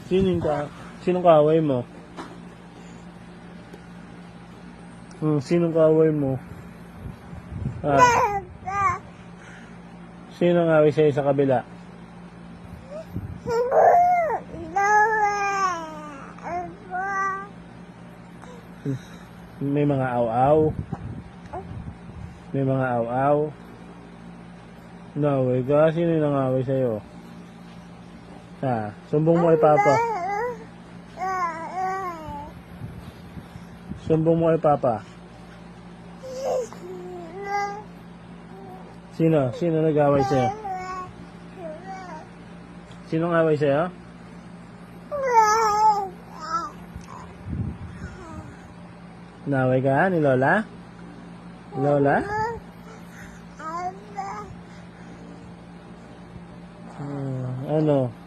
Sinong kaaway mo? Sinong kaaway mo? Sinong away sa'yo sa kabila? May mga aw-aw. May mga aw-aw. Naway ka? Sino yung nangaway sa'yo? Sumbong mo kay Papa. Sumbong mo kay Papa. Sino? Sino nag-away sa'yo? Sinong away sa'yo? Naway ka ni Lola? Lola? Ano?